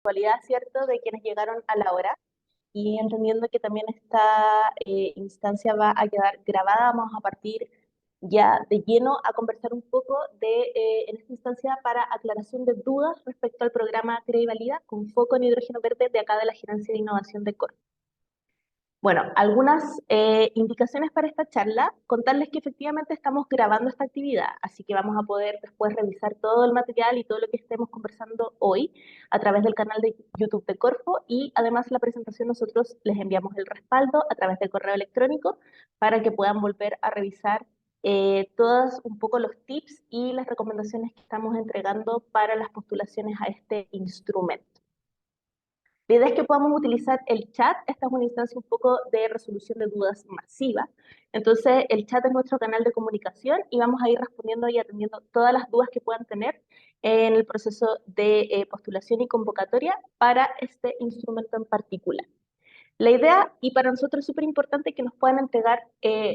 actualidad, ¿cierto?, de quienes llegaron a la hora y entendiendo que también esta instancia va a quedar grabada, vamos a partir ya de lleno a conversar un poco en esta instancia para aclaración de dudas respecto al programa Crea y Valida con foco en hidrógeno verde de acá de la Gerencia de Innovación de Corfo. Bueno, algunas indicaciones para esta charla, contarles que efectivamente estamos grabando esta actividad, así que vamos a poder después revisar todo el material y todo lo que estemos conversando hoy a través del canal de YouTube de Corfo y además la presentación nosotros les enviamos el respaldo a través del correo electrónico para que puedan volver a revisar todos un poco los tips y las recomendaciones que estamos entregando para las postulaciones a este instrumento. La idea es que podamos utilizar el chat. Esta es una instancia un poco de resolución de dudas masiva. Entonces, el chat es nuestro canal de comunicación y vamos a ir respondiendo y atendiendo todas las dudas que puedan tener en el proceso de postulación y convocatoria para este instrumento en particular. La idea, y para nosotros es súper importante que nos puedan entregar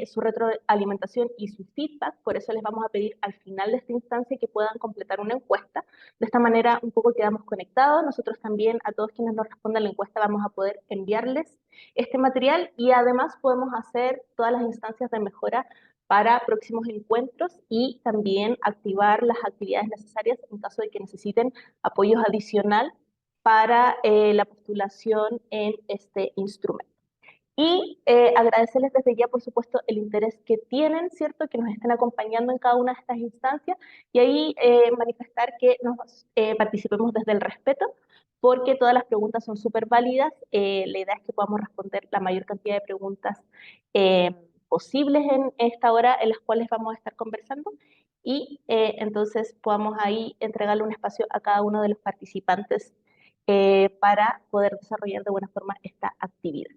su retroalimentación y su feedback, por eso les vamos a pedir al final de esta instancia que puedan completar una encuesta. De esta manera un poco quedamos conectados, nosotros también a todos quienes nos respondan la encuesta vamos a poder enviarles este material y además podemos hacer todas las instancias de mejora para próximos encuentros y también activar las actividades necesarias en caso de que necesiten apoyos adicional para la postulación en este instrumento. Y agradecerles desde ya, por supuesto, el interés que tienen, ¿cierto? Que nos estén acompañando en cada una de estas instancias y ahí manifestar que nos participemos desde el respeto, porque todas las preguntas son súper válidas. La idea es que podamos responder la mayor cantidad de preguntas posibles en esta hora en las cuales vamos a estar conversando y entonces podamos ahí entregarle un espacio a cada uno de los participantes para poder desarrollar de buena forma esta actividad.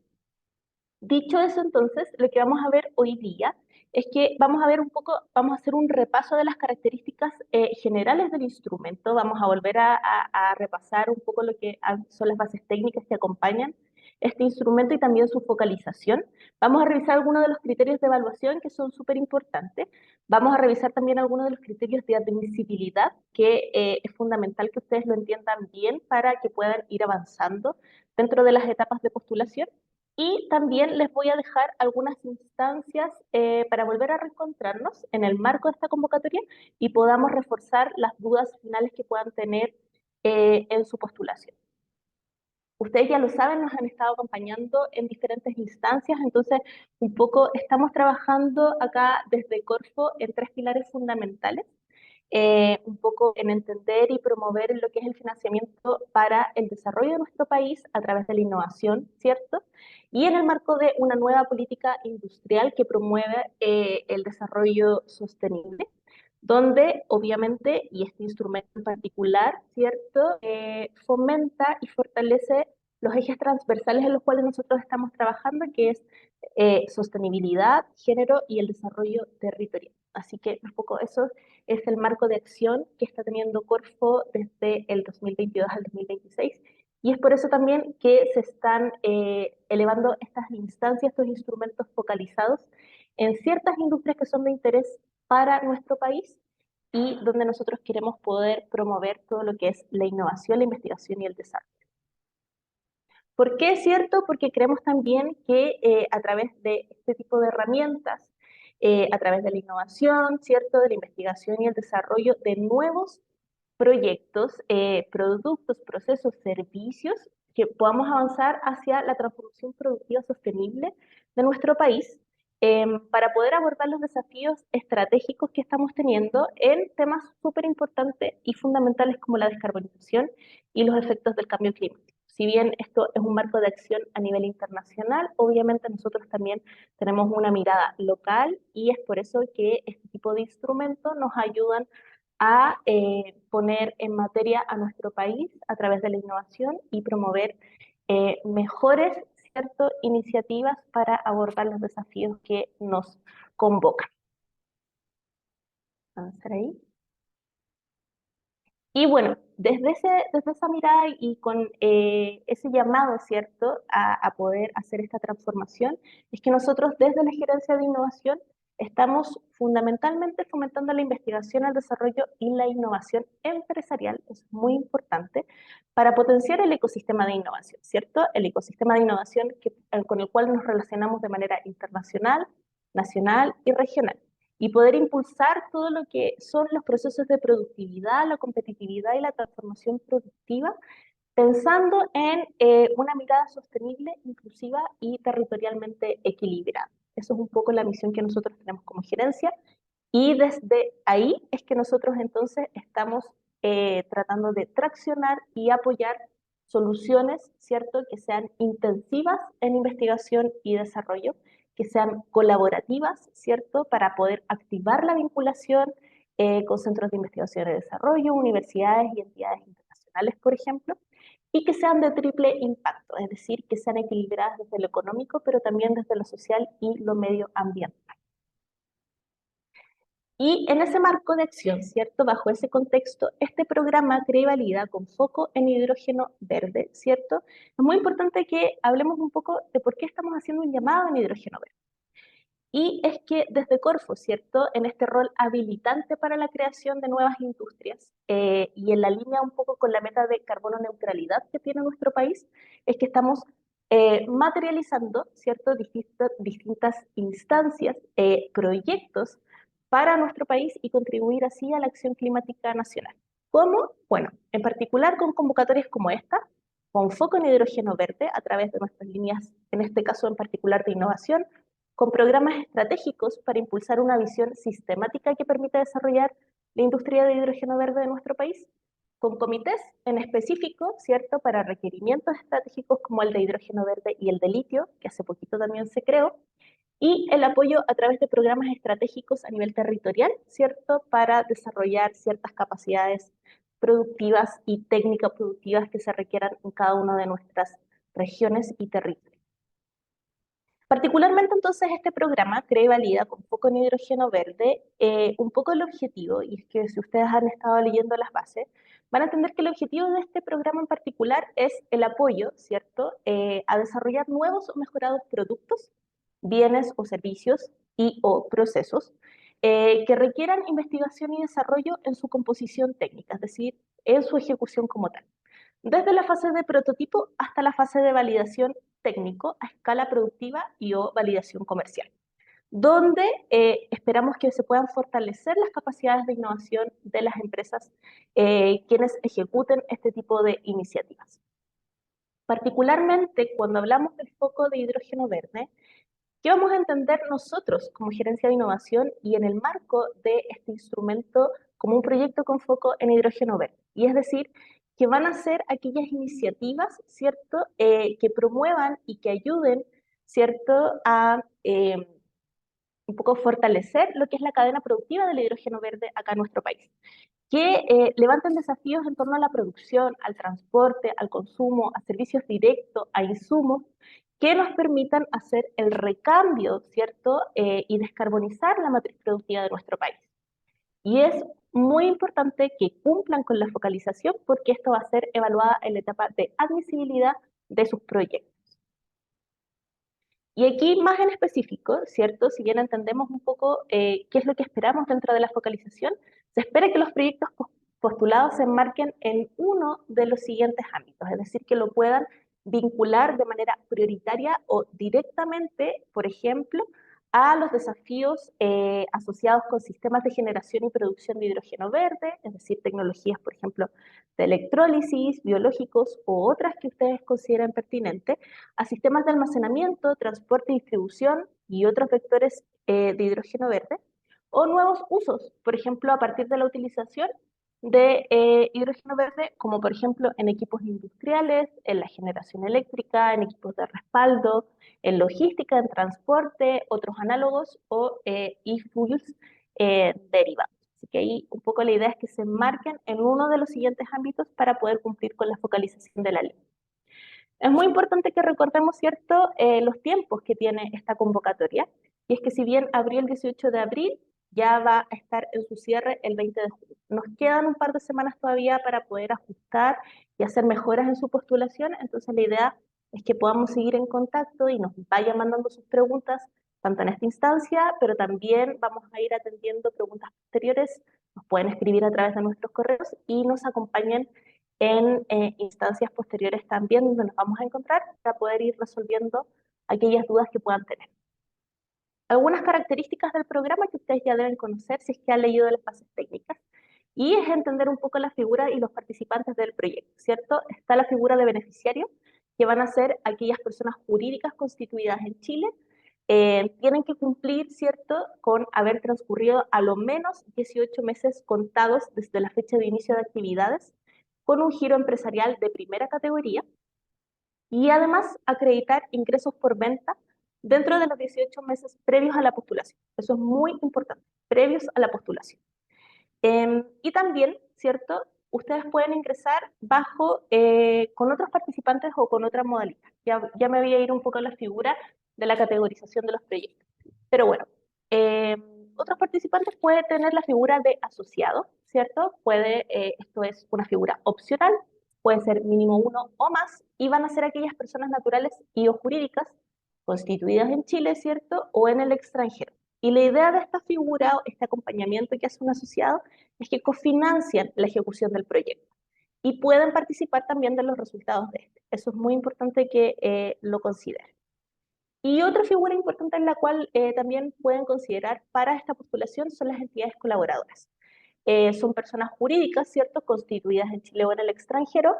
Dicho eso, entonces, lo que vamos a ver hoy día es que vamos a ver un poco, vamos a hacer un repaso de las características generales del instrumento, vamos a volver a repasar un poco lo que son las bases técnicas que acompañan este instrumento y también su focalización. Vamos a revisar algunos de los criterios de evaluación que son súper importantes. Vamos a revisar también algunos de los criterios de admisibilidad, que es fundamental que ustedes lo entiendan bien para que puedan ir avanzando dentro de las etapas de postulación. Y también les voy a dejar algunas instancias para volver a reencontrarnos en el marco de esta convocatoria y podamos reforzar las dudas finales que puedan tener en su postulación. Ustedes ya lo saben, nos han estado acompañando en diferentes instancias, entonces un poco estamos trabajando acá desde Corfo en tres pilares fundamentales, un poco en entender y promover lo que es el financiamiento para el desarrollo de nuestro país a través de la innovación, ¿cierto? Y en el marco de una nueva política industrial que promueve el desarrollo sostenible, donde obviamente, y este instrumento en particular, ¿cierto?, fomenta y fortalece los ejes transversales en los cuales nosotros estamos trabajando, que es sostenibilidad, género y el desarrollo territorial. Así que un poco eso es el marco de acción que está teniendo Corfo desde el 2022 al 2026. Y es por eso también que se están elevando estas instancias, estos instrumentos focalizados en ciertas industrias que son de interés para nuestro país y donde nosotros queremos poder promover todo lo que es la innovación, la investigación y el desarrollo. ¿Por qué es cierto? Porque creemos también que a través de este tipo de herramientas, a través de la innovación, ¿cierto? De la investigación y el desarrollo de nuevos proyectos, productos, procesos, servicios, que podamos avanzar hacia la transformación productiva sostenible de nuestro país para poder abordar los desafíos estratégicos que estamos teniendo en temas súper importantes y fundamentales como la descarbonización y los efectos del cambio climático. Si bien esto es un marco de acción a nivel internacional, obviamente nosotros también tenemos una mirada local y es por eso que este tipo de instrumentos nos ayudan a poner en materia a nuestro país a través de la innovación y promover mejores, ¿cierto?, iniciativas para abordar los desafíos que nos convocan. Vamos a ver ahí. Y bueno, desde esa mirada y con ese llamado, ¿cierto?, a poder hacer esta transformación, es que nosotros desde la Gerencia de Innovación estamos fundamentalmente fomentando la investigación, el desarrollo y la innovación empresarial, es muy importante, para potenciar el ecosistema de innovación, ¿cierto? El ecosistema de innovación con el cual nos relacionamos de manera internacional, nacional y regional, y poder impulsar todo lo que son los procesos de productividad, la competitividad y la transformación productiva, pensando en una mirada sostenible, inclusiva y territorialmente equilibrada. Eso es un poco la misión que nosotros tenemos como gerencia, y desde ahí es que nosotros entonces estamos tratando de traccionar y apoyar soluciones, ¿cierto?, que sean intensivas en investigación y desarrollo, que sean colaborativas, ¿cierto?, para poder activar la vinculación con centros de investigación y desarrollo, universidades y entidades internacionales, por ejemplo, y que sean de triple impacto, es decir, que sean equilibradas desde lo económico, pero también desde lo social y lo medioambiental. Y en ese marco de acción, ¿cierto? Bajo ese contexto, este programa Crea y Valida con foco en hidrógeno verde, ¿cierto? Es muy importante que hablemos un poco de por qué estamos haciendo un llamado en hidrógeno verde. Y es que desde Corfo, ¿cierto? En este rol habilitante para la creación de nuevas industrias y en la línea un poco con la meta de carbono neutralidad que tiene nuestro país, es que estamos materializando, ¿cierto? Distintas instancias, proyectos para nuestro país y contribuir así a la acción climática nacional. ¿Cómo? Bueno, en particular con convocatorias como esta, con foco en hidrógeno verde a través de nuestras líneas, en este caso en particular de innovación, con programas estratégicos para impulsar una visión sistemática que permita desarrollar la industria de hidrógeno verde de nuestro país, con comités en específico, ¿cierto?, para requerimientos estratégicos como el de hidrógeno verde y el de litio, que hace poquito también se creó, y el apoyo a través de programas estratégicos a nivel territorial, ¿cierto?, para desarrollar ciertas capacidades productivas y técnicas productivas que se requieran en cada una de nuestras regiones y territorios. Particularmente entonces este programa Crea y Valida con foco en hidrógeno verde, un poco el objetivo, y es que si ustedes han estado leyendo las bases, van a entender que el objetivo de este programa en particular es el apoyo, ¿cierto?, a desarrollar nuevos o mejorados productos, bienes o servicios y o procesos que requieran investigación y desarrollo en su composición técnica, es decir, en su ejecución como tal, desde la fase de prototipo hasta la fase de validación técnico a escala productiva y o validación comercial, donde esperamos que se puedan fortalecer las capacidades de innovación de las empresas quienes ejecuten este tipo de iniciativas. Particularmente cuando hablamos del foco de hidrógeno verde, ¿qué vamos a entender nosotros como Gerencia de Innovación y en el marco de este instrumento como un proyecto con foco en hidrógeno verde? Y es decir, que van a ser aquellas iniciativas, ¿cierto?, que promuevan y que ayuden, ¿cierto?, a un poco fortalecer lo que es la cadena productiva del hidrógeno verde acá en nuestro país, que levanten desafíos en torno a la producción, al transporte, al consumo, a servicios directos, a insumos, que nos permitan hacer el recambio, ¿cierto?, y descarbonizar la matriz productiva de nuestro país. Y es muy importante que cumplan con la focalización porque esto va a ser evaluada en la etapa de admisibilidad de sus proyectos. Y aquí más en específico, ¿cierto? Si bien entendemos un poco qué es lo que esperamos dentro de la focalización, se espera que los proyectos postulados se enmarquen en uno de los siguientes ámbitos, es decir, que lo puedan vincular de manera prioritaria o directamente, por ejemplo, a los desafíos asociados con sistemas de generación y producción de hidrógeno verde, es decir, tecnologías, por ejemplo, de electrólisis, biológicos o otras que ustedes consideren pertinentes, a sistemas de almacenamiento, transporte y distribución y otros vectores de hidrógeno verde, o nuevos usos, por ejemplo, a partir de la utilización de hidrógeno verde, como por ejemplo en equipos industriales, en la generación eléctrica, en equipos de respaldo, en logística, en transporte, otros análogos o e-fuels derivados. Así que ahí un poco la idea es que se enmarquen en uno de los siguientes ámbitos para poder cumplir con la focalización de la ley. Es muy importante que recordemos, ¿cierto?, los tiempos que tiene esta convocatoria, y es que si bien abrió el 18 de abril, ya va a estar en su cierre el 20 de julio. Nos quedan un par de semanas todavía para poder ajustar y hacer mejoras en su postulación, entonces la idea es que podamos seguir en contacto y nos vayan mandando sus preguntas tanto en esta instancia, pero también vamos a ir atendiendo preguntas posteriores. Nos pueden escribir a través de nuestros correos y nos acompañen en instancias posteriores también, donde nos vamos a encontrar para poder ir resolviendo aquellas dudas que puedan tener. Algunas características del programa que ustedes ya deben conocer si es que han leído las bases técnicas, y es entender un poco la figura y los participantes del proyecto, ¿cierto? Está la figura de beneficiario, que van a ser aquellas personas jurídicas constituidas en Chile. Tienen que cumplir, ¿cierto?, con haber transcurrido a lo menos 18 meses contados desde la fecha de inicio de actividades, con un giro empresarial de primera categoría, y además acreditar ingresos por venta dentro de los 18 meses previos a la postulación. Eso es muy importante, previos a la postulación. Y también, ¿cierto? Ustedes pueden ingresar bajo, con otros participantes o con otra modalidad. Ya me voy a ir un poco a la figura de la categorización de los proyectos. Pero bueno, otros participantes pueden tener la figura de asociado, ¿cierto? Esto es una figura opcional, puede ser mínimo uno o más, y van a ser aquellas personas naturales y o jurídicas constituidas en Chile, ¿cierto? O en el extranjero. Y la idea de esta figura, este acompañamiento que hace un asociado, es que cofinancian la ejecución del proyecto y pueden participar también de los resultados de este. Eso es muy importante que lo consideren. Y otra figura importante en la cual también pueden considerar para esta postulación son las entidades colaboradoras. Son personas jurídicas, ¿cierto?, constituidas en Chile o en el extranjero,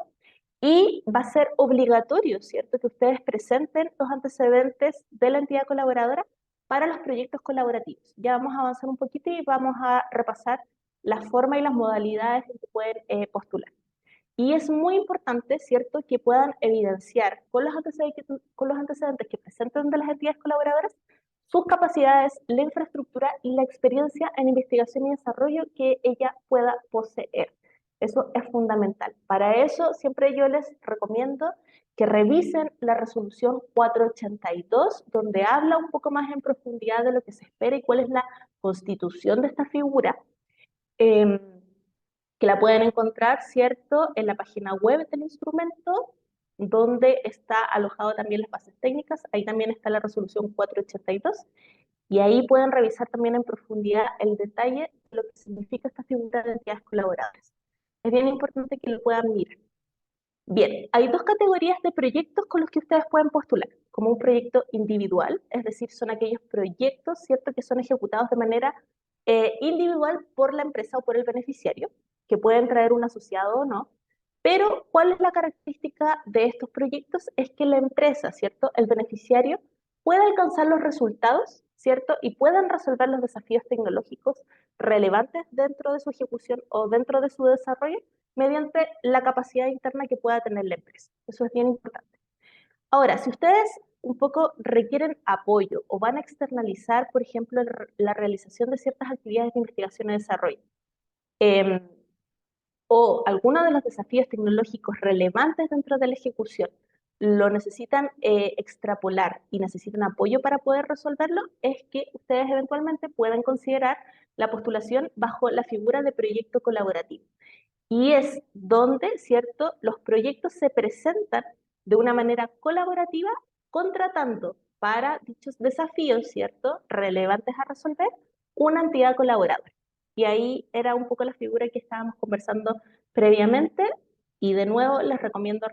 y va a ser obligatorio, ¿cierto?, que ustedes presenten los antecedentes de la entidad colaboradora para los proyectos colaborativos. Ya vamos a avanzar un poquito y vamos a repasar la forma y las modalidades en que pueden postular. Y es muy importante, ¿cierto?, que puedan evidenciar con los antecedentes que presenten de las entidades colaboradoras sus capacidades, la infraestructura y la experiencia en investigación y desarrollo que ella pueda poseer. Eso es fundamental. Para eso, siempre yo les recomiendo que revisen la resolución 482, donde habla un poco más en profundidad de lo que se espera y cuál es la constitución de esta figura. Eh, que la pueden encontrar, ¿cierto?, en la página web del instrumento, donde está alojado también las bases técnicas. Ahí también está la resolución 482, y ahí pueden revisar también en profundidad el detalle de lo que significa esta figura de entidades colaboradoras. Es bien importante que lo puedan mirar. Bien, hay dos categorías de proyectos con los que ustedes pueden postular, como un proyecto individual, es decir, son aquellos proyectos, ¿cierto?, que son ejecutados de manera individual por la empresa o por el beneficiario, que pueden traer un asociado o no. Pero, ¿cuál es la característica de estos proyectos? Es que la empresa, ¿cierto?, el beneficiario, puede alcanzar los resultados, ¿cierto?, y pueden resolver los desafíos tecnológicos relevantes dentro de su ejecución o dentro de su desarrollo mediante la capacidad interna que pueda tener la empresa. Eso es bien importante. Ahora, si ustedes un poco requieren apoyo o van a externalizar, por ejemplo, la realización de ciertas actividades de investigación y desarrollo, eh, o alguno de los desafíos tecnológicos relevantes dentro de la ejecución, lo necesitan extrapolar y necesitan apoyo para poder resolverlo, es que ustedes eventualmente pueden considerar la postulación bajo la figura de proyecto colaborativo. Y es donde, ¿cierto?, los proyectos se presentan de una manera colaborativa, contratando para dichos desafíos, ¿cierto?, relevantes a resolver, una entidad colaboradora. Y ahí era un poco la figura que estábamos conversando previamente, y de nuevo les recomiendo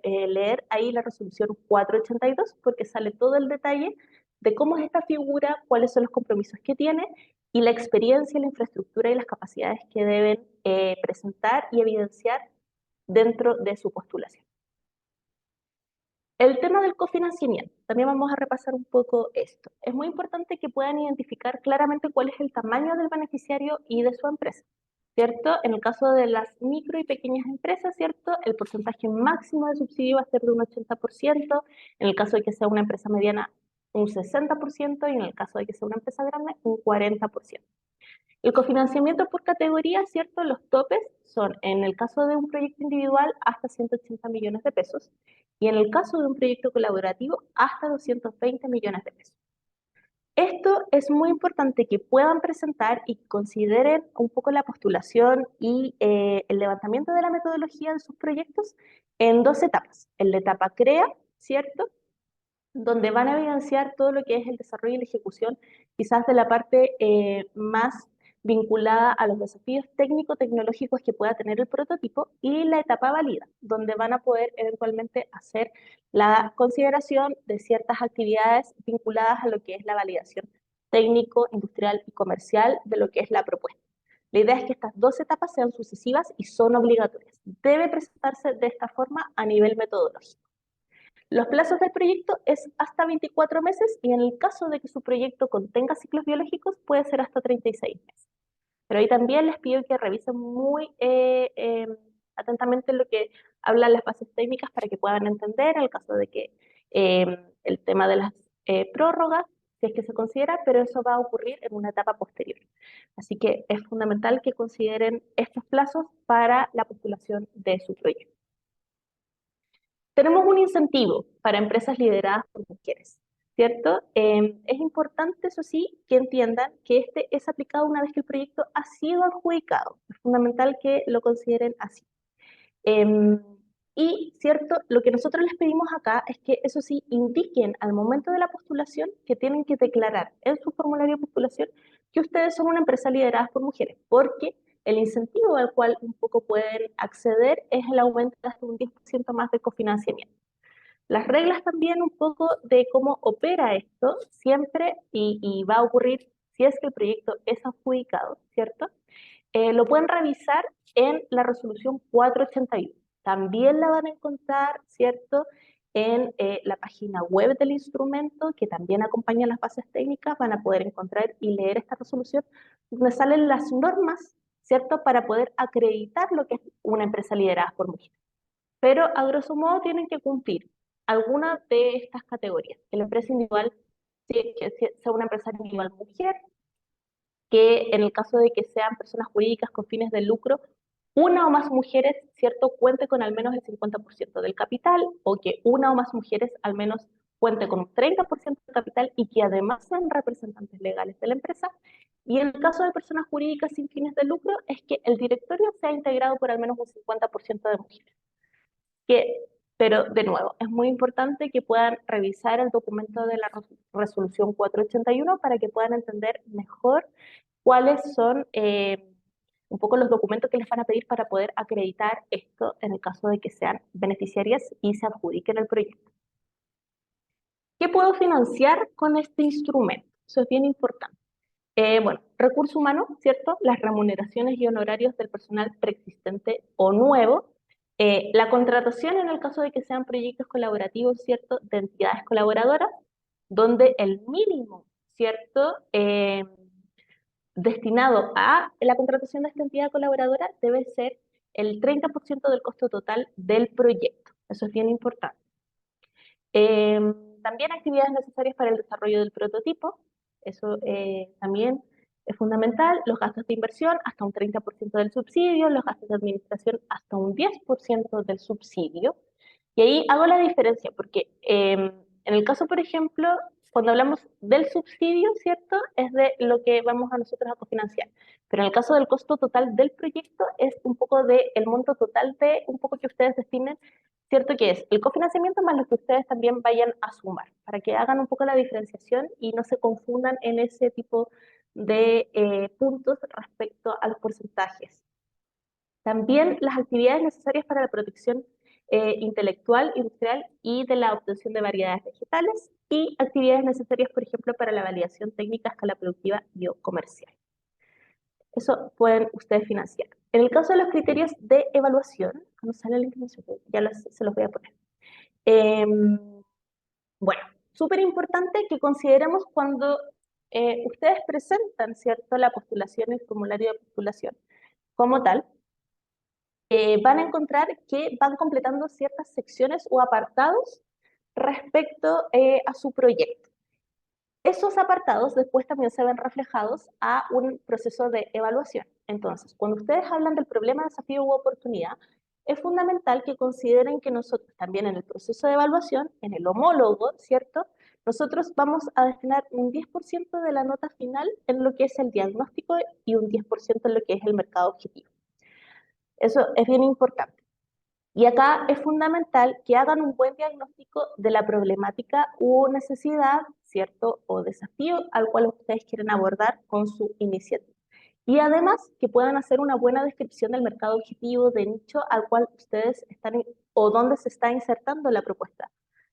leer ahí la resolución 482, porque sale todo el detalle de cómo es esta figura, cuáles son los compromisos que tiene, y la experiencia, la infraestructura y las capacidades que deben presentar y evidenciar dentro de su postulación. El tema del cofinanciamiento, también vamos a repasar un poco esto. Es muy importante que puedan identificar claramente cuál es el tamaño del beneficiario y de su empresa, ¿cierto? En el caso de las micro y pequeñas empresas, ¿cierto?, el porcentaje máximo de subsidio va a ser de un 80%, en el caso de que sea una empresa mediana, un 60%, y en el caso de que sea una empresa grande, un 40%. El cofinanciamiento por categoría, ¿cierto? Los topes son, en el caso de un proyecto individual, hasta 180 millones de pesos, y en el caso de un proyecto colaborativo, hasta 220 millones de pesos. Esto es muy importante que puedan presentar y consideren un poco la postulación y el levantamiento de la metodología de sus proyectos en dos etapas. En la etapa CREA, ¿cierto?, donde van a evidenciar todo lo que es el desarrollo y la ejecución, quizás de la parte más vinculada a los desafíos técnico-tecnológicos que pueda tener el prototipo, y la etapa válida, donde van a poder eventualmente hacer la consideración de ciertas actividades vinculadas a lo que es la validación técnico, industrial y comercial de lo que es la propuesta. La idea es que estas dos etapas sean sucesivas y son obligatorias. Debe presentarse de esta forma a nivel metodológico. Los plazos del proyecto es hasta 24 meses, y en el caso de que su proyecto contenga ciclos biológicos puede ser hasta 36 meses. Pero ahí también les pido que revisen muy atentamente lo que hablan las bases técnicas para que puedan entender en el caso de que el tema de las prórrogas, si es que se considera, pero eso va a ocurrir en una etapa posterior. Así que es fundamental que consideren estos plazos para la postulación de su proyecto. Tenemos un incentivo para empresas lideradas por mujeres, ¿cierto? Es importante, eso sí, que entiendan que este es aplicado una vez que el proyecto ha sido adjudicado. Es fundamental que lo consideren así. Eh, y, ¿cierto? Lo que nosotros les pedimos acá es que, eso sí, indiquen al momento de la postulación que tienen que declarar en su formulario de postulación que ustedes son una empresa liderada por mujeres, porque el incentivo al cual un poco pueden acceder es el aumento de hasta un 10% más de cofinanciamiento. Las reglas también un poco de cómo opera esto siempre, y va a ocurrir si es que el proyecto es adjudicado, ¿cierto? Lo pueden revisar en la resolución 481. También la van a encontrar, ¿cierto?, en la página web del instrumento, que también acompaña las bases técnicas. Van a poder encontrar y leer esta resolución, donde salen las normas, ¿cierto?, para poder acreditar lo que es una empresa liderada por mujeres. Pero a grosso modo tienen que cumplir alguna de estas categorías. Que la empresa individual, que sea una empresa individual mujer, que en el caso de que sean personas jurídicas con fines de lucro, una o más mujeres, ¿cierto?, cuente con al menos el 50% del capital, o que una o más mujeres al menos cuente con un 30% del capital y que además sean representantes legales de la empresa. Y en el caso de personas jurídicas sin fines de lucro, es que el directorio sea integrado por al menos un 50% de mujeres. Pero de nuevo, es muy importante que puedan revisar el documento de la resolución 481 para que puedan entender mejor cuáles son un poco los documentos que les van a pedir para poder acreditar esto en el caso de que sean beneficiarias y se adjudiquen el proyecto. ¿Qué puedo financiar con este instrumento? Eso es bien importante. Bueno, recurso humano, ¿cierto? Las remuneraciones y honorarios del personal preexistente o nuevo. La contratación en el caso de que sean proyectos colaborativos, ¿cierto?, de entidades colaboradoras, donde el mínimo, ¿cierto?, destinado a la contratación de esta entidad colaboradora debe ser el 30% del costo total del proyecto. Eso es bien importante. También actividades necesarias para el desarrollo del prototipo. Eso también es fundamental. Los gastos de inversión hasta un 30% del subsidio, los gastos de administración hasta un 10% del subsidio. Y ahí hago la diferencia porque en el caso, por ejemplo, cuando hablamos del subsidio, ¿cierto?, es de lo que vamos a nosotros a cofinanciar. Pero en el caso del costo total del proyecto es un poco del monto total de un poco que ustedes destinen, ¿cierto?, que es el cofinanciamiento más lo que ustedes también vayan a sumar, para que hagan un poco la diferenciación y no se confundan en ese tipo de puntos respecto a los porcentajes. También las actividades necesarias para la protección intelectual, industrial y de la obtención de variedades vegetales, y actividades necesarias, por ejemplo, para la validación técnica a escala productiva y o comercial. Eso pueden ustedes financiar. En el caso de los criterios de evaluación, cuando sale la información, ya se los voy a poner. Bueno, súper importante que consideremos cuando ustedes presentan, ¿cierto?, la postulación, el formulario de postulación como tal, van a encontrar que van completando ciertas secciones o apartados respecto a su proyecto. Esos apartados después también se ven reflejados a un proceso de evaluación. Entonces, cuando ustedes hablan del problema, desafío u oportunidad, es fundamental que consideren que nosotros también en el proceso de evaluación, en el homólogo, ¿cierto?, nosotros vamos a destinar un 10% de la nota final en lo que es el diagnóstico y un 10% en lo que es el mercado objetivo. Eso es bien importante. Y acá es fundamental que hagan un buen diagnóstico de la problemática o necesidad, ¿cierto? O desafío al cual ustedes quieren abordar con su iniciativa. Y además que puedan hacer una buena descripción del mercado objetivo de nicho al cual ustedes están o dónde se está insertando la propuesta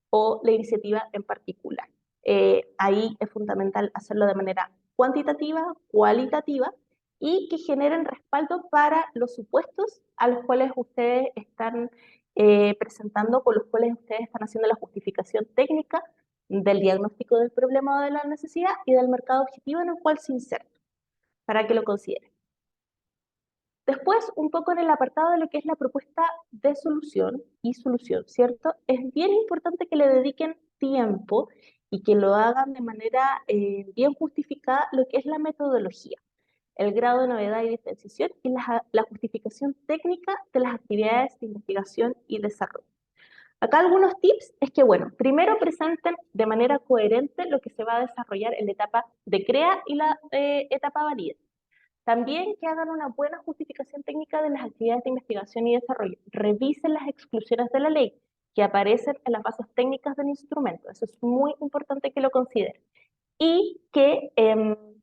o la iniciativa en particular. Ahí es fundamental hacerlo de manera cuantitativa, cualitativa y que generen respaldo para los supuestos a los cuales ustedes están presentando, con los cuales ustedes están haciendo la justificación técnica del diagnóstico del problema o de la necesidad y del mercado objetivo en el cual se inserta, para que lo consideren. Después, un poco en el apartado de lo que es la propuesta de solución y solución, ¿cierto? Es bien importante que le dediquen tiempo y que lo hagan de manera bien justificada lo que es la metodología, el grado de novedad y diferenciación y la justificación técnica de las actividades de investigación y desarrollo. Acá algunos tips es que, bueno, primero presenten de manera coherente lo que se va a desarrollar en la etapa de crea y la etapa valida. También que hagan una buena justificación técnica de las actividades de investigación y desarrollo. Revisen las exclusiones de la ley que aparecen en las bases técnicas del instrumento. Eso es muy importante que lo consideren. Y que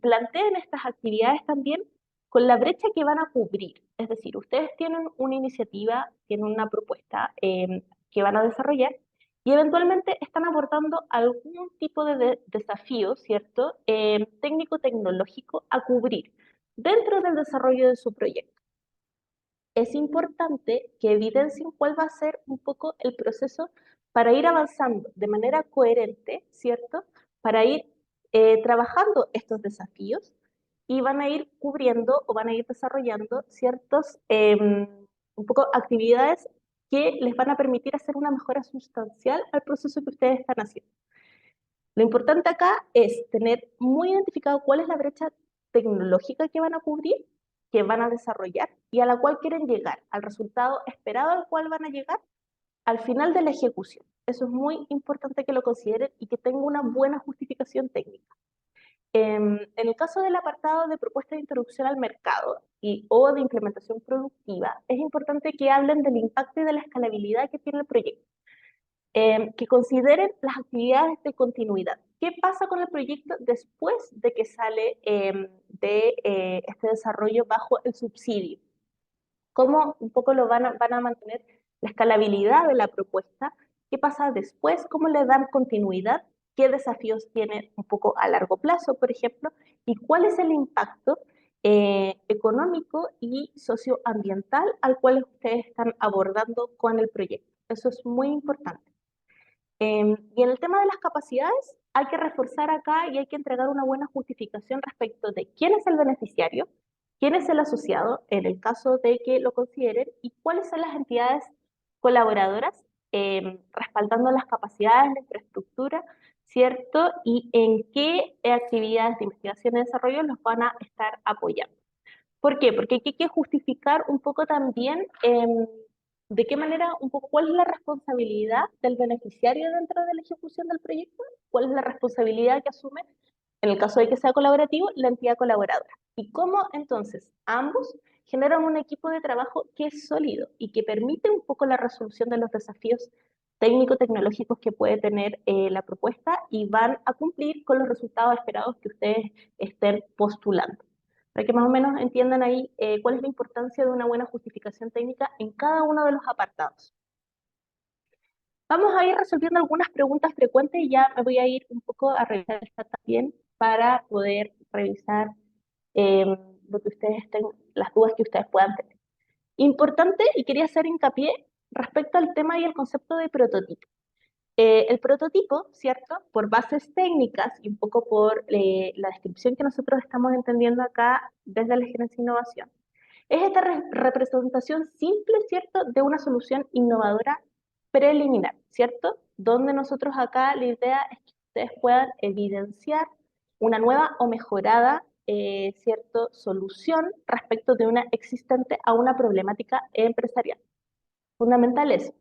planteen estas actividades también con la brecha que van a cubrir. Es decir, ustedes tienen una iniciativa, tienen una propuesta que van a desarrollar y eventualmente están abordando algún tipo de desafío, ¿cierto? Técnico-tecnológico a cubrir dentro del desarrollo de su proyecto. Es importante que evidencien cuál va a ser un poco el proceso para ir avanzando de manera coherente, ¿cierto? Para ir trabajando estos desafíos y van a ir cubriendo o van a ir desarrollando ciertos un poco actividades que les van a permitir hacer una mejora sustancial al proceso que ustedes están haciendo. Lo importante acá es tener muy identificado cuál es la brecha tecnológica que van a cubrir, que van a desarrollar y a la cual quieren llegar, al resultado esperado al cual van a llegar al final de la ejecución. Eso es muy importante que lo consideren y que tenga una buena justificación técnica. En el caso del apartado de propuesta de introducción al mercado o de implementación productiva, es importante que hablen del impacto y de la escalabilidad que tiene el proyecto. Que consideren las actividades de continuidad. ¿Qué pasa con el proyecto después de que sale de este desarrollo bajo el subsidio? ¿Cómo un poco lo van a mantener la escalabilidad de la propuesta? ¿Qué pasa después? ¿Cómo le dan continuidad? ¿Qué desafíos tiene un poco a largo plazo, por ejemplo? ¿Y cuál es el impacto económico y socioambiental al cual ustedes están abordando con el proyecto? Eso es muy importante. Y en el tema de las capacidades, hay que reforzar acá y hay que entregar una buena justificación respecto de quién es el beneficiario, quién es el asociado, en el caso de que lo consideren, y cuáles son las entidades colaboradoras, respaldando las capacidades, la infraestructura, ¿cierto? Y en qué actividades de investigación y desarrollo los van a estar apoyando. ¿Por qué? Porque hay que justificar un poco también de qué manera, un poco cuál es la responsabilidad del beneficiario dentro de la ejecución del proyecto, cuál es la responsabilidad que asume, en el caso de que sea colaborativo, la entidad colaboradora. Y cómo entonces ambos generan un equipo de trabajo que es sólido y que permite un poco la resolución de los desafíos técnico-tecnológicos que puede tener la propuesta y van a cumplir con los resultados esperados que ustedes estén postulando para que más o menos entiendan ahí cuál es la importancia de una buena justificación técnica en cada uno de los apartados. Vamos a ir resolviendo algunas preguntas frecuentes y ya me voy a ir un poco a revisar esta también para poder revisar eh, lo que ustedes las dudas que ustedes puedan tener. Importante, y quería hacer hincapié respecto al tema y el concepto de prototipo. El prototipo, ¿cierto? Por bases técnicas y un poco por la descripción que nosotros estamos entendiendo acá desde la gerencia de innovación, es esta representación simple, ¿cierto? De una solución innovadora preliminar, ¿cierto? Donde nosotros acá la idea es que ustedes puedan evidenciar una nueva o mejorada, ¿cierto? Solución respecto de una existente a una problemática empresarial. Fundamental eso.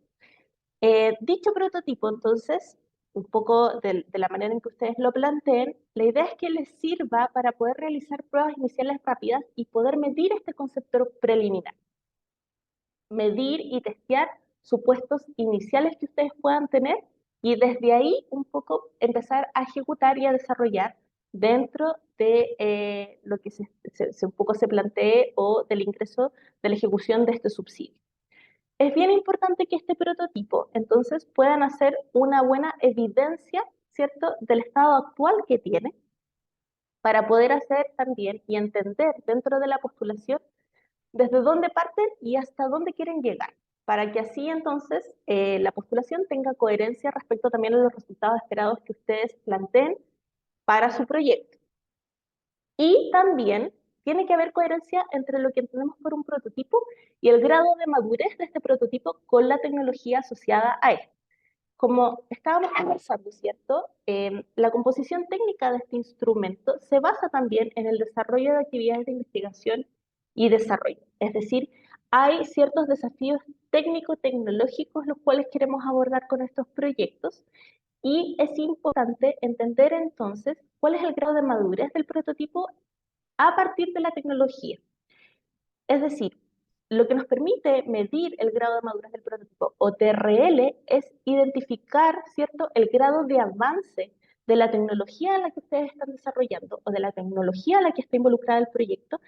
Dicho prototipo, entonces, un poco de la manera en que ustedes lo planteen, la idea es que les sirva para poder realizar pruebas iniciales rápidas y poder medir este concepto preliminar. Medir y testear supuestos iniciales que ustedes puedan tener y desde ahí un poco empezar a ejecutar y a desarrollar dentro de lo que un poco se plantee o del ingreso de la ejecución de este subsidio. Es bien importante que este prototipo, entonces, puedan hacer una buena evidencia, ¿cierto?, del estado actual que tiene, para poder hacer también y entender dentro de la postulación desde dónde parten y hasta dónde quieren llegar, para que así entonces la postulación tenga coherencia respecto también a los resultados esperados que ustedes planteen para su proyecto. Y también tiene que haber coherencia entre lo que entendemos por un prototipo y el grado de madurez de este prototipo con la tecnología asociada a él. Como estábamos conversando, ¿cierto? La composición técnica de este instrumento se basa también en el desarrollo de actividades de investigación y desarrollo. Es decir, hay ciertos desafíos técnico-tecnológicos los cuales queremos abordar con estos proyectos y es importante entender entonces cuál es el grado de madurez del prototipo a partir de la tecnología. Es decir, lo que nos permite medir el grado de madurez del prototipo o TRL es identificar, ¿cierto?, el grado de avance de la tecnología en la que ustedes están desarrollando o de la tecnología en la que está involucrada el proyecto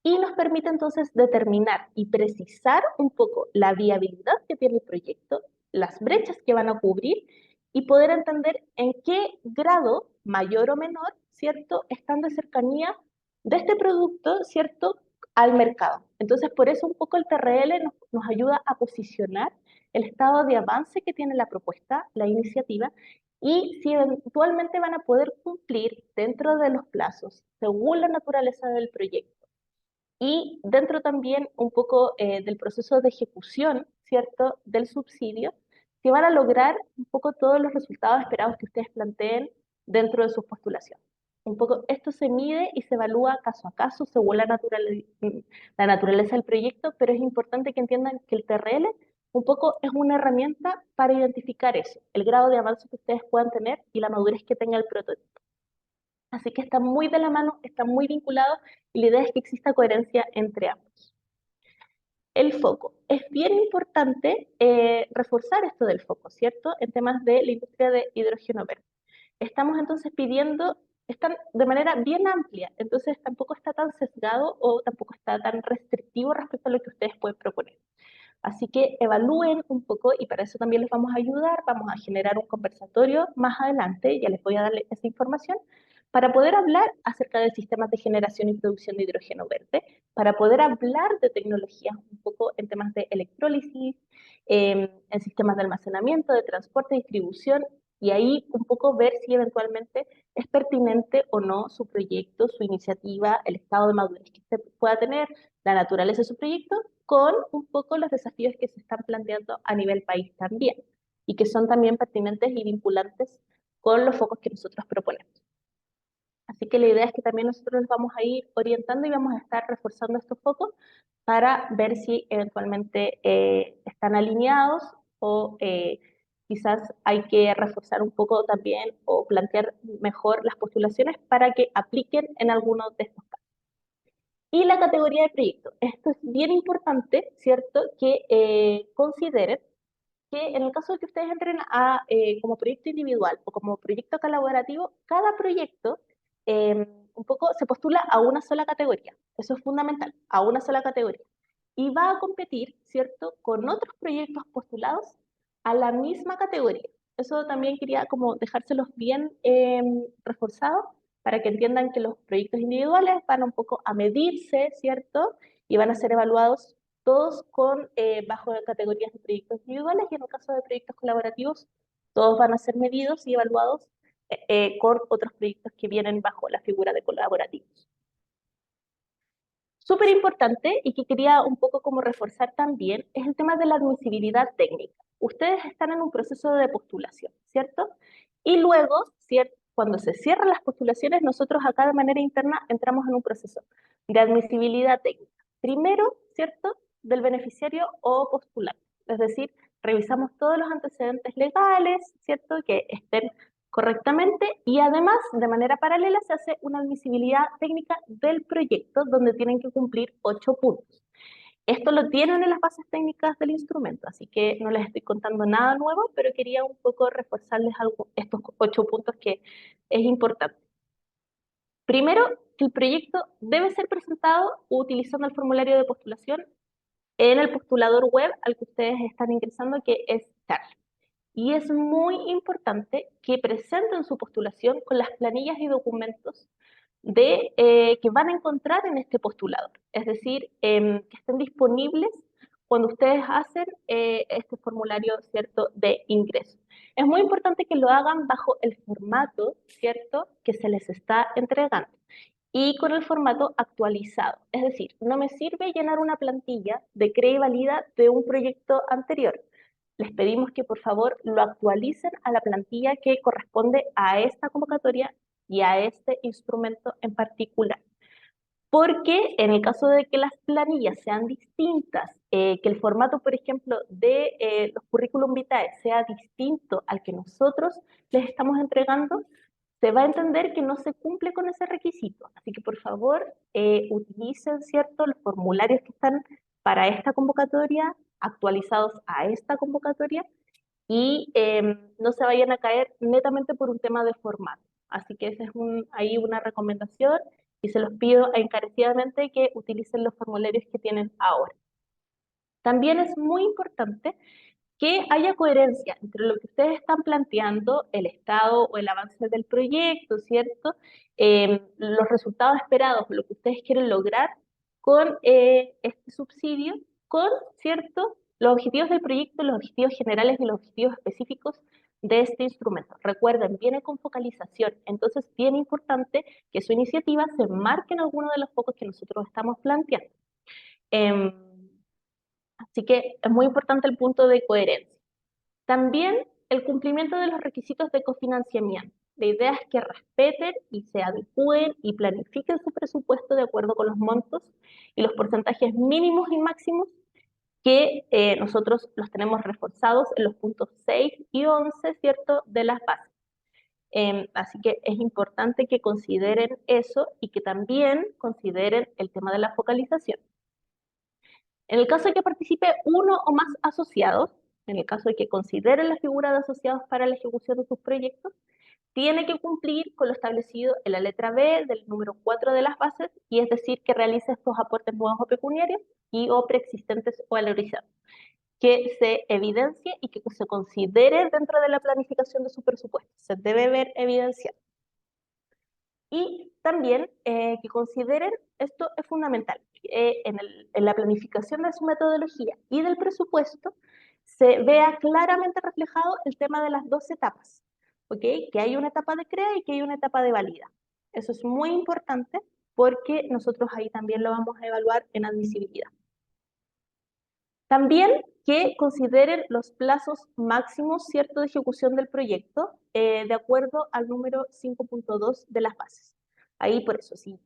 y nos permite entonces determinar y precisar un poco la viabilidad que tiene el proyecto, las brechas que van a cubrir y poder entender en qué grado, mayor o menor, ¿cierto?, están de cercanía de este producto, ¿cierto?, al mercado. Entonces, por eso un poco el TRL nos ayuda a posicionar el estado de avance que tiene la propuesta, la iniciativa, y si eventualmente van a poder cumplir dentro de los plazos, según la naturaleza del proyecto. Y dentro también un poco del proceso de ejecución, ¿cierto?, del subsidio, que van a lograr un poco todos los resultados esperados que ustedes planteen dentro de sus postulaciones. Un poco esto se mide y se evalúa caso a caso según la naturaleza del proyecto, pero es importante que entiendan que el TRL un poco es una herramienta para identificar eso, el grado de avance que ustedes puedan tener y la madurez que tenga el prototipo. Así que está muy de la mano, está muy vinculado y la idea es que exista coherencia entre ambos. El foco. Es bien importante reforzar esto del foco, ¿cierto? En temas de la industria de hidrógeno verde. Estamos entonces pidiendo, están de manera bien amplia, entonces tampoco está tan sesgado o tampoco está tan restrictivo respecto a lo que ustedes pueden proponer. Así que evalúen un poco y para eso también les vamos a ayudar, vamos a generar un conversatorio más adelante, ya les voy a darle esa información, para poder hablar acerca de sistemas de generación y producción de hidrógeno verde, para poder hablar de tecnologías un poco en temas de electrólisis, en sistemas de almacenamiento, de transporte, distribución, y ahí un poco ver si eventualmente es pertinente o no su proyecto, su iniciativa, el estado de madurez que usted pueda tener, la naturaleza de su proyecto, con un poco los desafíos que se están planteando a nivel país también, y que son también pertinentes y vinculantes con los focos que nosotros proponemos. Así que la idea es que también nosotros nos vamos a ir orientando y vamos a estar reforzando estos focos para ver si eventualmente están alineados o quizás hay que reforzar un poco también o plantear mejor las postulaciones para que apliquen en alguno de estos casos. Y la categoría de proyecto. Esto es bien importante, ¿cierto? Que consideren que en el caso de que ustedes entren como proyecto individual o como proyecto colaborativo, cada proyecto un poco se postula a una sola categoría. Eso es fundamental, a una sola categoría. Y va a competir, ¿cierto?, con otros proyectos postulados a la misma categoría. Eso también quería como dejárselos bien reforzados para que entiendan que los proyectos individuales van un poco a medirse, ¿cierto? Y van a ser evaluados todos bajo categorías de proyectos individuales y en el caso de proyectos colaborativos, todos van a ser medidos y evaluados con otros proyectos que vienen bajo la figura de colaborativos. Súper importante y que quería un poco como reforzar también es el tema de la admisibilidad técnica. Ustedes están en un proceso de postulación, ¿cierto? Y luego, cuando se cierran las postulaciones, nosotros acá de manera interna entramos en un proceso de admisibilidad técnica. Primero, ¿cierto?, del beneficiario o postulante. Es decir, revisamos todos los antecedentes legales, ¿cierto?, que estén correctamente y además, de manera paralela, se hace una admisibilidad técnica del proyecto donde tienen que cumplir 8 puntos. Esto lo tienen en las bases técnicas del instrumento, así que no les estoy contando nada nuevo, pero quería un poco reforzarles estos 8 puntos que es importante. Primero, que el proyecto debe ser presentado utilizando el formulario de postulación en el postulador web al que ustedes están ingresando, que es Charlie. Y es muy importante que presenten su postulación con las planillas y documentos que van a encontrar en este postulador. Es decir, que estén disponibles cuando ustedes hacen este formulario, ¿cierto?, de ingreso. Es muy importante que lo hagan bajo el formato, ¿cierto?, que se les está entregando y con el formato actualizado. Es decir, no me sirve llenar una plantilla de crea y valida de un proyecto anterior. Les pedimos que por favor lo actualicen a la plantilla que corresponde a esta convocatoria y a este instrumento en particular. Porque en el caso de que las planillas sean distintas, que el formato, por ejemplo, de los currículum vitae sea distinto al que nosotros les estamos entregando, se va a entender que no se cumple con ese requisito. Así que por favor, utilicen, ¿cierto?, los formularios que están para esta convocatoria, actualizados a esta convocatoria, y no se vayan a caer netamente por un tema de formato. Así que esa es ahí una recomendación y se los pido encarecidamente que utilicen los formularios que tienen ahora. También es muy importante que haya coherencia entre lo que ustedes están planteando, el estado o el avance del proyecto, ¿cierto? Los resultados esperados, lo que ustedes quieren lograr con este subsidio, con, ¿cierto?, los objetivos del proyecto, los objetivos generales y los objetivos específicos de este instrumento. Recuerden, viene con focalización, entonces es bien importante que su iniciativa se marque en alguno de los focos que nosotros estamos planteando. Em, Así que es muy importante el punto de coherencia. También el cumplimiento de los requisitos de cofinanciamiento. La idea es que respeten y se adecúen y planifiquen su presupuesto de acuerdo con los montos y los porcentajes mínimos y máximos que nosotros los tenemos reforzados en los puntos 6 y 11, ¿cierto?, de las bases. Así que es importante que consideren eso y que también consideren el tema de la focalización. En el caso de que participe uno o más asociados, en el caso de que consideren la figura de asociados para la ejecución de sus proyectos, tiene que cumplir con lo establecido en la letra B del número 4 de las bases, y es decir, que realice estos aportes nuevos o pecuniarios y o preexistentes o valorizados, que se evidencie y que se considere dentro de la planificación de su presupuesto. Se debe ver evidenciado. Y también que consideren, esto es fundamental, en la planificación de su metodología y del presupuesto se vea claramente reflejado el tema de las dos etapas, ¿ok? Que hay una etapa de crea y que hay una etapa de valida. Eso es muy importante porque nosotros ahí también lo vamos a evaluar en admisibilidad. También que consideren los plazos máximos, ¿cierto?, de ejecución del proyecto de acuerdo al número 5.2 de las bases. Ahí por eso, si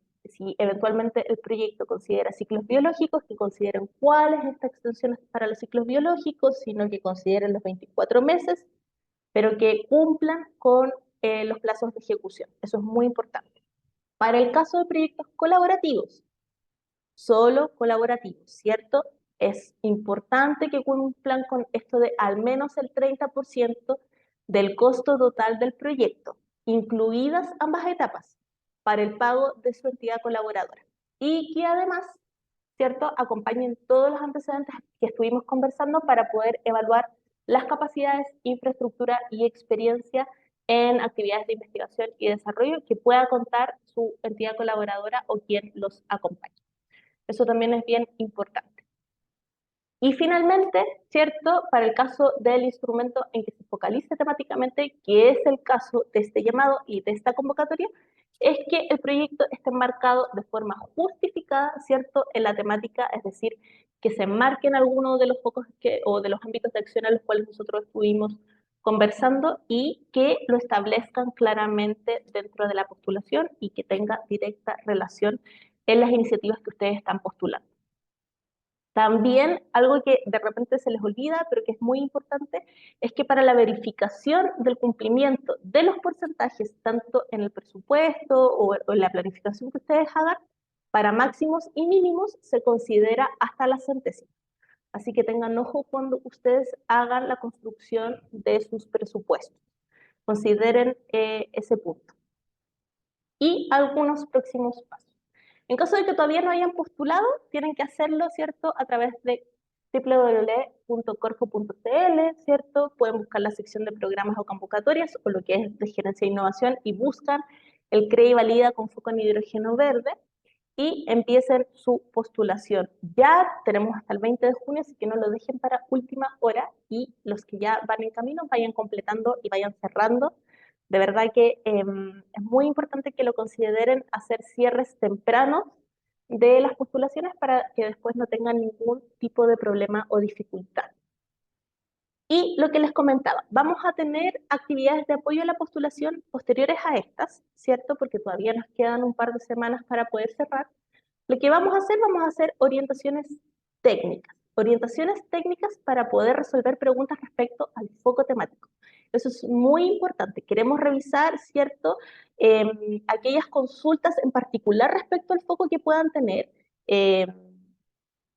eventualmente el proyecto considera ciclos biológicos, que consideren cuál es esta extensión para los ciclos biológicos, sino que consideren los 24 meses, pero que cumplan con los plazos de ejecución. Eso es muy importante. Para el caso de proyectos colaborativos, solo colaborativos, ¿cierto? Es importante que cumplan con esto de al menos el 30% del costo total del proyecto, incluidas ambas etapas, para el pago de su entidad colaboradora. Y que además, ¿cierto?, acompañen todos los antecedentes que estuvimos conversando para poder evaluar las capacidades, infraestructura y experiencia en actividades de investigación y desarrollo que pueda contar su entidad colaboradora o quien los acompañe. Eso también es bien importante. Y finalmente, ¿cierto?, para el caso del instrumento en que se focalice temáticamente, que es el caso de este llamado y de esta convocatoria, es que el proyecto esté marcado de forma justificada, ¿cierto?, en la temática, es decir, que se marquen algunos de los focos o de los ámbitos de acción a los cuales nosotros estuvimos conversando y que lo establezcan claramente dentro de la postulación y que tenga directa relación en las iniciativas que ustedes están postulando. También algo que de repente se les olvida, pero que es muy importante, es que para la verificación del cumplimiento de los porcentajes, tanto en el presupuesto o en la planificación que ustedes hagan, Para máximos y mínimos se considera hasta la centésima. Así que tengan ojo cuando ustedes hagan la construcción de sus presupuestos. Consideren ese punto. Y algunos próximos pasos. En caso de que todavía no hayan postulado, tienen que hacerlo, ¿cierto?, a través de www.corfo.cl, ¿cierto? Pueden buscar la sección de programas o convocatorias o lo que es de gerencia e innovación y buscan el CRE y Valida con foco en hidrógeno verde y empiecen su postulación. Ya tenemos hasta el 20 de junio, así que no lo dejen para última hora y los que ya van en camino vayan completando y vayan cerrando. De verdad que es muy importante que lo consideren hacer cierres tempranos de las postulaciones para que después no tengan ningún tipo de problema o dificultad. Y lo que les comentaba, vamos a tener actividades de apoyo a la postulación posteriores a estas, ¿cierto? Porque todavía nos quedan un par de semanas para poder cerrar. Lo que vamos a hacer orientaciones técnicas para poder resolver preguntas respecto al foco temático. Eso es muy importante. Queremos revisar, ¿cierto?, aquellas consultas en particular respecto al foco que puedan tener,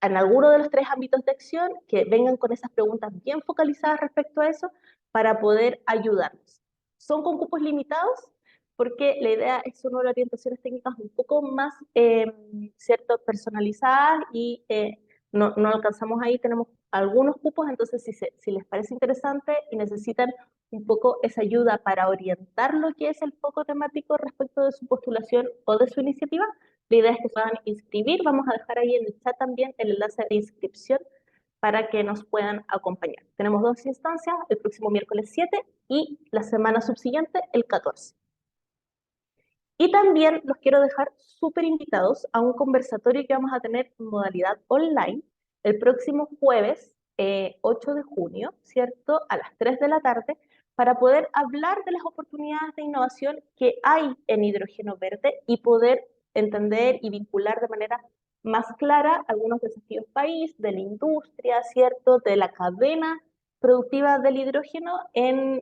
en alguno de los 3 ámbitos de acción, que vengan con esas preguntas bien focalizadas respecto a eso, para poder ayudarnos. Son con cupos limitados, porque la idea es una orientaciones técnicas un poco más, ¿cierto?, personalizadas y no alcanzamos ahí, tenemos algunos cupos, entonces si les parece interesante y necesitan un poco esa ayuda para orientar lo que es el foco temático respecto de su postulación o de su iniciativa, la idea es que puedan inscribir. Vamos a dejar ahí en el chat también el enlace de inscripción para que nos puedan acompañar. Tenemos 2 instancias, el próximo miércoles 7 y la semana subsiguiente, el 14. Y también los quiero dejar súper invitados a un conversatorio que vamos a tener en modalidad online el próximo jueves 8 de junio, ¿cierto?, a las 3 de la tarde, para poder hablar de las oportunidades de innovación que hay en hidrógeno verde y poder entender y vincular de manera más clara algunos desafíos país, de la industria, ¿cierto?, de la cadena productiva del hidrógeno en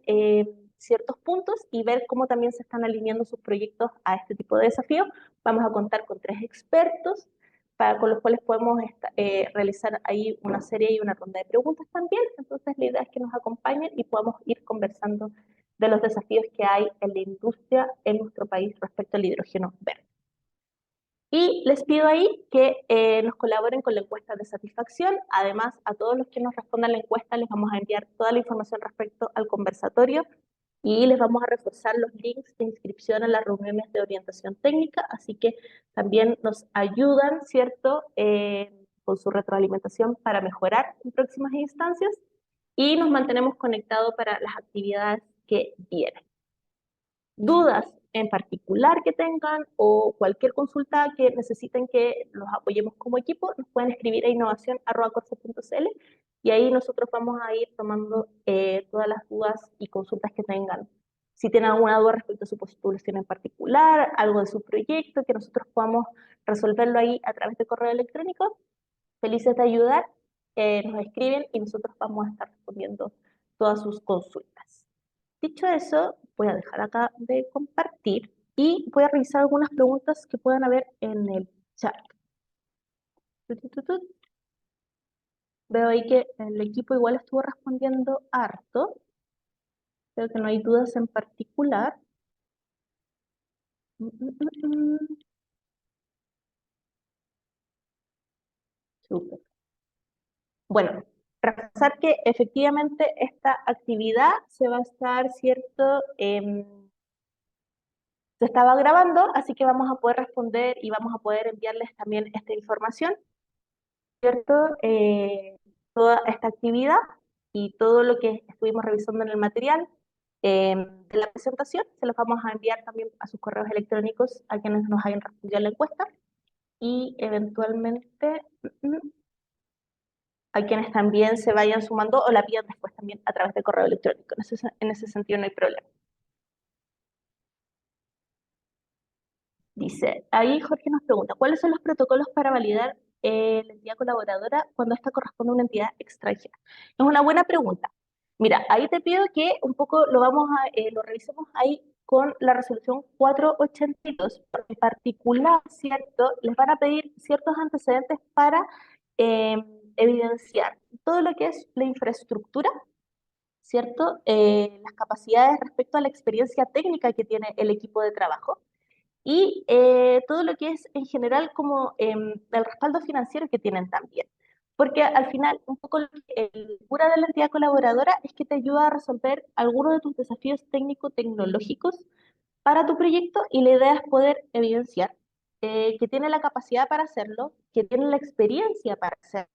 ciertos puntos y ver cómo también se están alineando sus proyectos a este tipo de desafíos. Vamos a contar con 3 expertos con los cuales podemos realizar ahí una serie y una ronda de preguntas también. Entonces la idea es que nos acompañen y podamos ir conversando de los desafíos que hay en la industria en nuestro país respecto al hidrógeno verde. Y les pido ahí que nos colaboren con la encuesta de satisfacción. Además, a todos los que nos respondan la encuesta les vamos a enviar toda la información respecto al conversatorio y les vamos a reforzar los links de inscripción a las reuniones de orientación técnica, así que también nos ayudan, ¿cierto?, con su retroalimentación para mejorar en próximas instancias y nos mantenemos conectados para las actividades que vienen. Dudas en particular que tengan o cualquier consulta que necesiten que los apoyemos como equipo, nos pueden escribir a innovación@corfo.cl y ahí nosotros vamos a ir tomando todas las dudas y consultas que tengan. Si tienen alguna duda respecto a su postulación en particular, algo de su proyecto, que nosotros podamos resolverlo ahí a través de correo electrónico, felices de ayudar, nos escriben y nosotros vamos a estar respondiendo todas sus consultas. Dicho eso, voy a dejar acá de compartir y voy a revisar algunas preguntas que puedan haber en el chat. Veo ahí que el equipo igual estuvo respondiendo harto. Creo que no hay dudas en particular. Súper. Bueno, reforzar que efectivamente esta actividad se va a estar, ¿cierto?, se estaba grabando, así que vamos a poder responder y vamos a poder enviarles también esta información, ¿cierto? Toda esta actividad y todo lo que estuvimos revisando en el material de la presentación, se los vamos a enviar también a sus correos electrónicos a quienes nos hayan respondido a la encuesta y eventualmente a quienes también se vayan sumando o la pidan después también a través de correo electrónico. En ese sentido no hay problema. Dice, ahí Jorge nos pregunta, ¿cuáles son los protocolos para validar la entidad colaboradora cuando esta corresponde a una entidad extranjera? Es una buena pregunta. Mira, ahí te pido que un poco lo revisemos ahí con la resolución 482. En particular, ¿cierto? Les van a pedir ciertos antecedentes para eh, evidenciar todo lo que es la infraestructura, ¿cierto? Las capacidades respecto a la experiencia técnica que tiene el equipo de trabajo y todo lo que es en general como el respaldo financiero que tienen también. Porque al final, un poco el cura de la entidad colaboradora es que te ayuda a resolver algunos de tus desafíos técnico-tecnológicos para tu proyecto y la idea es poder evidenciar que tiene la capacidad para hacerlo, que tiene la experiencia para hacerlo.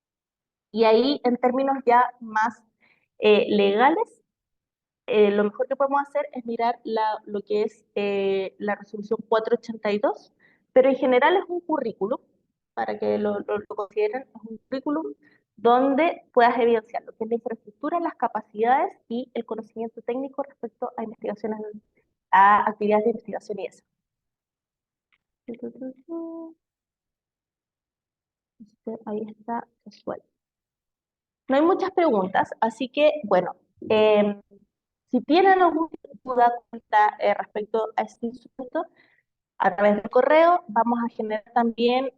Y ahí, en términos ya más legales, lo mejor que podemos hacer es mirar lo que es la resolución 482, pero en general es un currículum, para que lo consideren, es un currículum donde puedas evidenciar lo que es la infraestructura, las capacidades y el conocimiento técnico respecto a investigaciones, a actividades de investigación y eso. Ahí está, casual. No hay muchas preguntas, así que, bueno, si tienen alguna duda respecto a este instrumento, a través del correo vamos a generar también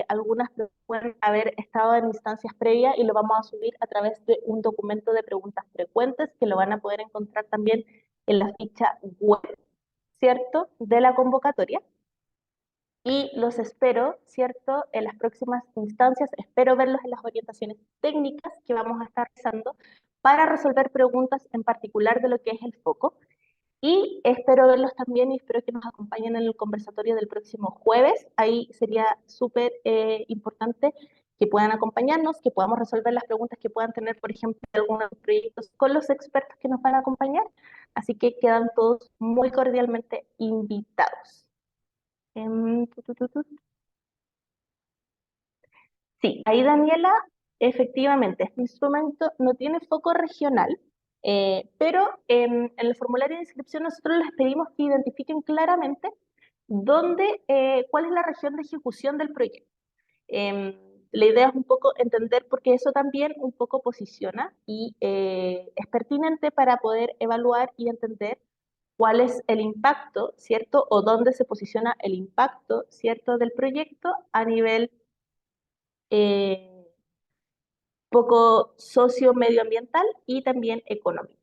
algunas que pueden haber estado en instancias previas y lo vamos a subir a través de un documento de preguntas frecuentes que lo van a poder encontrar también en la ficha web, ¿cierto?, de la convocatoria. Y los espero, ¿cierto?, en las próximas instancias. Espero verlos en las orientaciones técnicas que vamos a estar realizando para resolver preguntas en particular de lo que es el foco. Y espero verlos también y espero que nos acompañen en el conversatorio del próximo jueves. Ahí sería súper importante que puedan acompañarnos, que podamos resolver las preguntas que puedan tener, por ejemplo, algunos proyectos con los expertos que nos van a acompañar. Así que quedan todos muy cordialmente invitados. Tu, tu, tu, tu. Sí, ahí Daniela, efectivamente, este instrumento no tiene foco regional, pero en el formulario de inscripción nosotros les pedimos que identifiquen claramente cuál es la región de ejecución del proyecto. La idea es un poco entender, porque eso también un poco posiciona y es pertinente para poder evaluar y entender cuál es el impacto, ¿cierto? O dónde se posiciona el impacto, ¿cierto?, del proyecto a nivel eh, poco socio-medioambiental y también económico.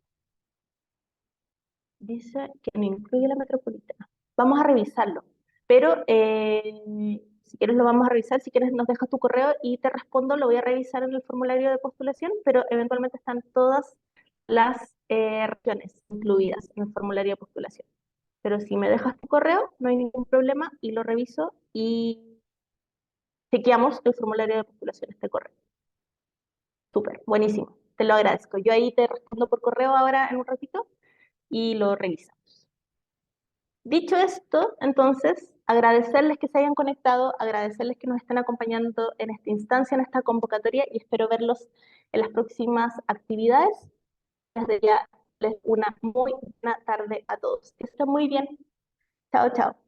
Dice que no incluye la metropolitana. Vamos a revisarlo, pero si quieres lo vamos a revisar, si quieres nos dejas tu correo y te respondo, lo voy a revisar en el formulario de postulación, pero eventualmente están todas las regiones incluidas en el formulario de postulación. Pero si me dejas tu correo, no hay ningún problema y lo reviso y chequeamos el formulario de postulación, este correo. Súper, buenísimo. Te lo agradezco. Yo ahí te respondo por correo ahora en un ratito y lo revisamos. Dicho esto, entonces, agradecerles que se hayan conectado, agradecerles que nos estén acompañando en esta instancia, en esta convocatoria y espero verlos en las próximas actividades. Desde ya, les una muy buena tarde a todos. Que estén muy bien. Chao, chao.